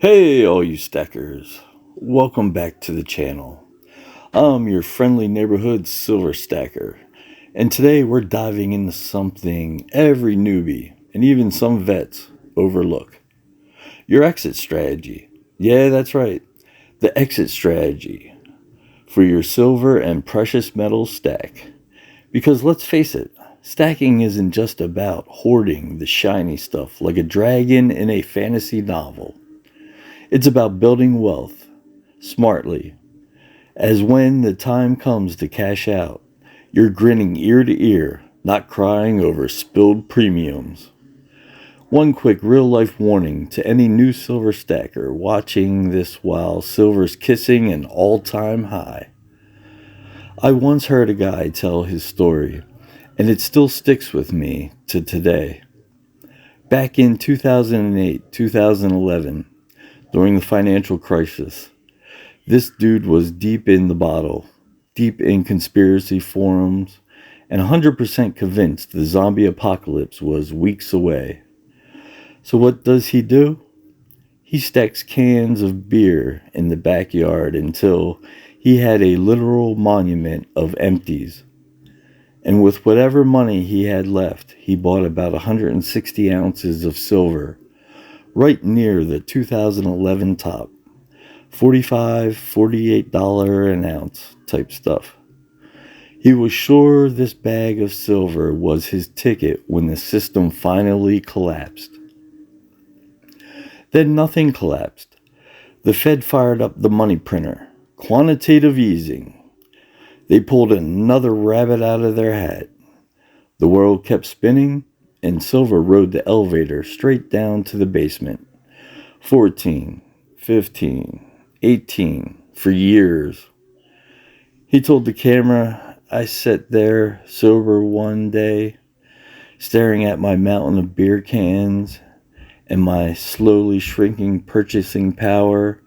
Hey, all you stackers. Welcome back to the channel. I'm your friendly neighborhood silver stacker, and today we're diving into something every newbie and even some vets overlook: your exit strategy. Yeah, that's right, the exit strategy for your silver and precious metals stack. Because let's face it, stacking isn't just about hoarding the shiny stuff like a dragon in a fantasy novel. It's about building wealth smartly, as when the time comes to cash out, you're grinning ear to ear, not crying over spilled premiums. One quick real life warning to any new silver stacker watching this while silver's kissing an all time high. I once heard a guy tell his story, and it still sticks with me to today. Back in 2008, 2011, during the financial crisis, this dude was deep in the bottle, deep in conspiracy forums, and 100% convinced the zombie apocalypse was weeks away. So, what does he do? He stacks cans of beer in the backyard until he had a literal monument of empties. And with whatever money he had left, he bought about 160 ounces of silver, right near the 2011 top. 45, $48 an ounce type stuff. He was sure this bag of silver was his ticket when the system finally collapsed. Then nothing collapsed. The Fed fired up the money printer. Quantitative easing. They pulled another rabbit out of their hat. The world kept spinning, and silver rode the elevator straight down to the basement. 14, 15, 18, for years. He told the camera, I sat there sober one day, staring at my mountain of beer cans and my slowly shrinking purchasing power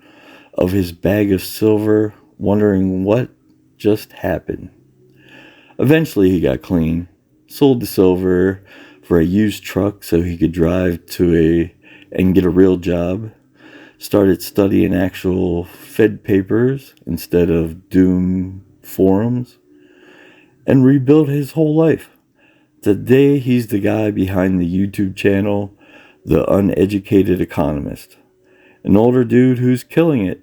of his bag of silver, wondering what just happened. Eventually he got clean, sold the silver for a used truck so he could drive and get a real job. Started studying actual Fed papers instead of doom forums, and rebuilt his whole life. Today, he's the guy behind the YouTube channel, The Uneducated Economist. An older dude who's killing it,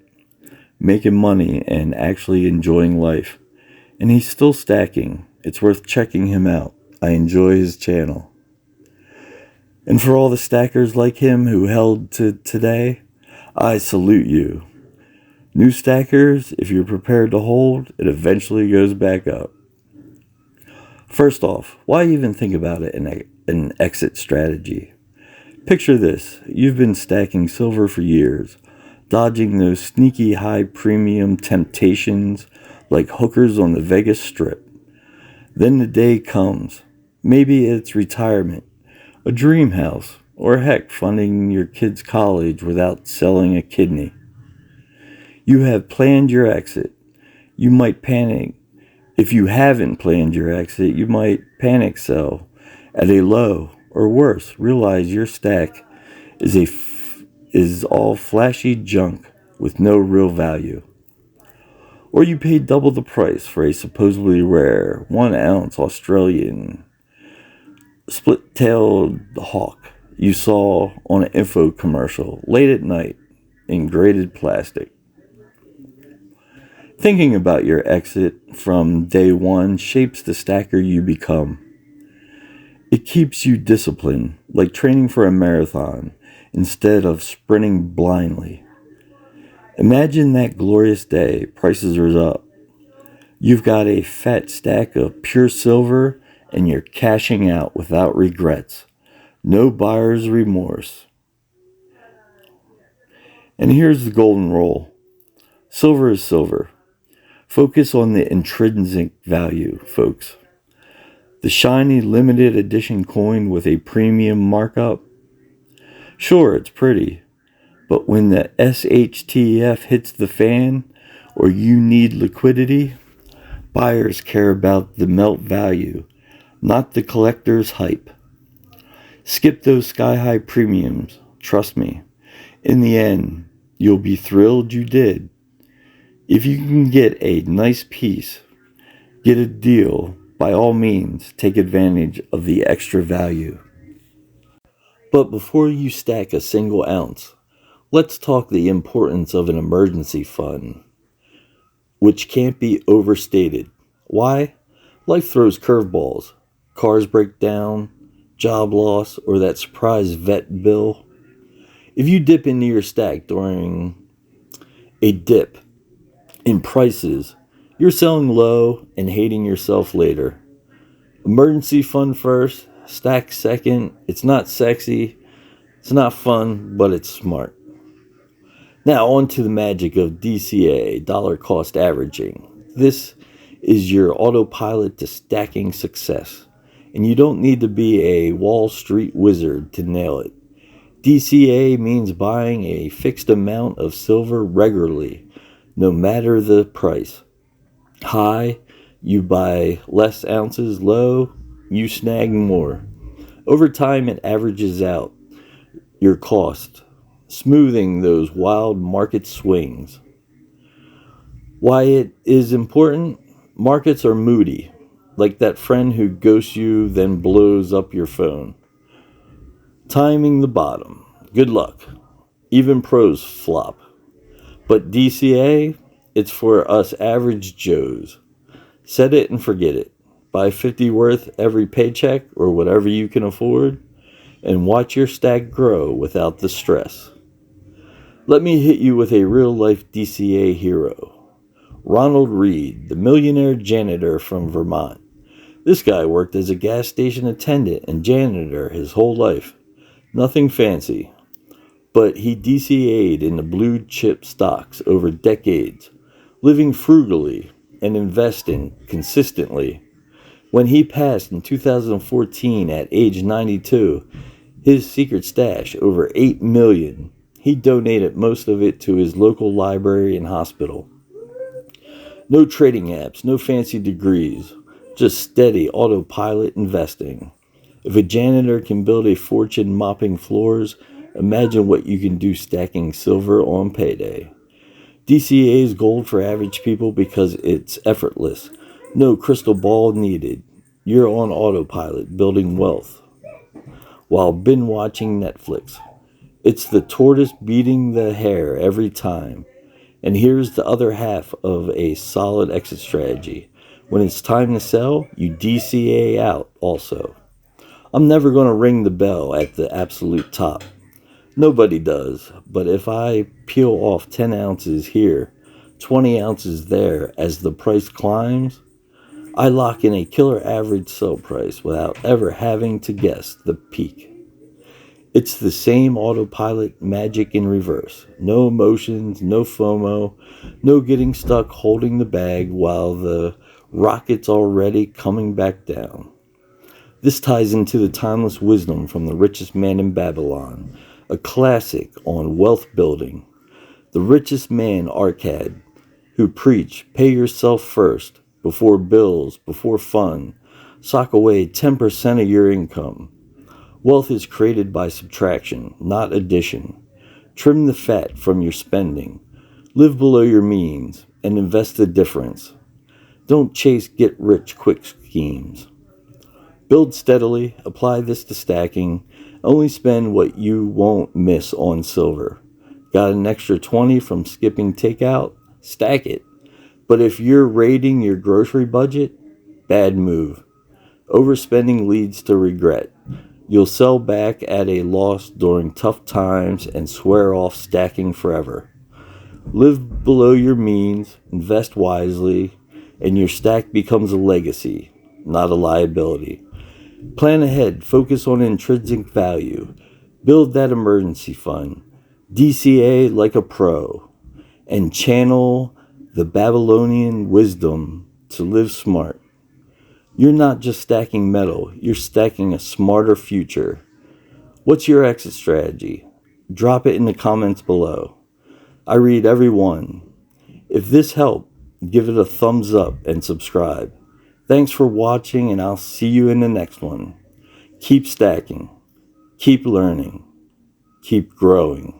making money and actually enjoying life. And he's still stacking. It's worth checking him out. I enjoy his channel. And for all the stackers like him who held to today, I salute you. New stackers, if you're prepared to hold, it eventually goes back up. First off, why even think about it in an exit strategy? Picture this: you've been stacking silver for years, dodging those sneaky high premium temptations like hookers on the Vegas Strip. Then the day comes. Maybe it's retirement, a dream house, or heck, funding your kid's college without selling a kidney. You have planned your exit. You might panic. If you haven't planned your exit, you might panic sell at a low, or worse, realize your stack is all flashy junk with no real value. Or you paid double the price for a supposedly rare 1 ounce Australian split-tailed hawk you saw on an info commercial late at night in graded plastic. Thinking about your exit from day one shapes the stacker you become. It keeps you disciplined, like training for a marathon instead of sprinting blindly. Imagine that glorious day, prices are up. You've got a fat stack of pure silver and you're cashing out without regrets. No buyer's remorse. And here's the golden rule. Silver is silver. Focus on the intrinsic value, folks. The shiny limited edition coin with a premium markup. Sure, it's pretty, but when the SHTF hits the fan or you need liquidity, buyers care about the melt value, not the collector's hype. Skip those sky-high premiums. Trust me. In the end, You'll be thrilled you did. If you can get a nice piece, get a deal, by all means, take advantage of the extra value. But before you stack a single ounce, let's talk the importance of an emergency fund, which can't be overstated. Why? Life throws curveballs. Cars break down, job loss, or that surprise vet bill. If you dip into your stack during a dip in prices, you're selling low and hating yourself later. Emergency fund first, stack second. It's not sexy, it's not fun, but it's smart. Now, on to the magic of DCA, dollar cost averaging. This is your autopilot to stacking success, and you don't need to be a Wall Street wizard to nail it. DCA means buying a fixed amount of silver regularly, no matter the price. High, you buy less ounces. Low, you snag more. Over time, it averages out your cost, smoothing those wild market swings. Why it is important? Markets are moody, like that friend who ghosts you then blows up your phone. Timing the bottom. Good luck. Even pros flop. But DCA, it's for us average Joes. Set it and forget it. Buy 50 worth every paycheck or whatever you can afford, and watch your stack grow without the stress. Let me hit you with a real-life DCA hero. Ronald Reed, the millionaire janitor from Vermont. This guy worked as a gas station attendant and janitor his whole life. Nothing fancy. But he DCA'd in the blue chip stocks over decades, living frugally and investing consistently. When he passed in 2014 at age 92, his secret stash, over $8 million, he donated most of it to his local library and hospital. No trading apps, no fancy degrees, just steady autopilot investing. If a janitor can build a fortune mopping floors, imagine what you can do stacking silver on payday. DCA is gold for average people because it's effortless. No crystal ball needed. You're on autopilot building wealth while binge watching Netflix. It's the tortoise beating the hare every time. And here's the other half of a solid exit strategy. When it's time to sell, you DCA out also. I'm never going to ring the bell at the absolute top. Nobody does. But if I peel off 10 ounces here, 20 ounces there as the price climbs, I lock in a killer average sell price without ever having to guess the peak. It's the same autopilot magic in reverse. No emotions, no FOMO, no getting stuck holding the bag while the rocket's already coming back down. This ties into the timeless wisdom from the richest man in Babylon, a classic on wealth building. The richest man, Arcad, who preached, pay yourself first, before bills, before fun, sock away 10% of your income. Wealth is created by subtraction, not addition. Trim the fat from your spending. Live below your means and invest the difference. Don't chase get-rich-quick schemes. Build steadily, apply this to stacking. Only spend what you won't miss on silver. Got an extra 20 from skipping takeout? Stack it. But if you're raiding your grocery budget, bad move. Overspending leads to regret. You'll sell back at a loss during tough times and swear off stacking forever. Live below your means, invest wisely, and your stack becomes a legacy, not a liability. Plan ahead, focus on intrinsic value. Build that emergency fund. DCA like a pro. And channel the Babylonian wisdom to live smart. You're not just stacking metal, you're stacking a smarter future. What's your exit strategy? Drop it in the comments below. I read every one. If this helped, give it a thumbs up and subscribe. Thanks for watching, and I'll see you in the next one. Keep stacking, keep learning, keep growing.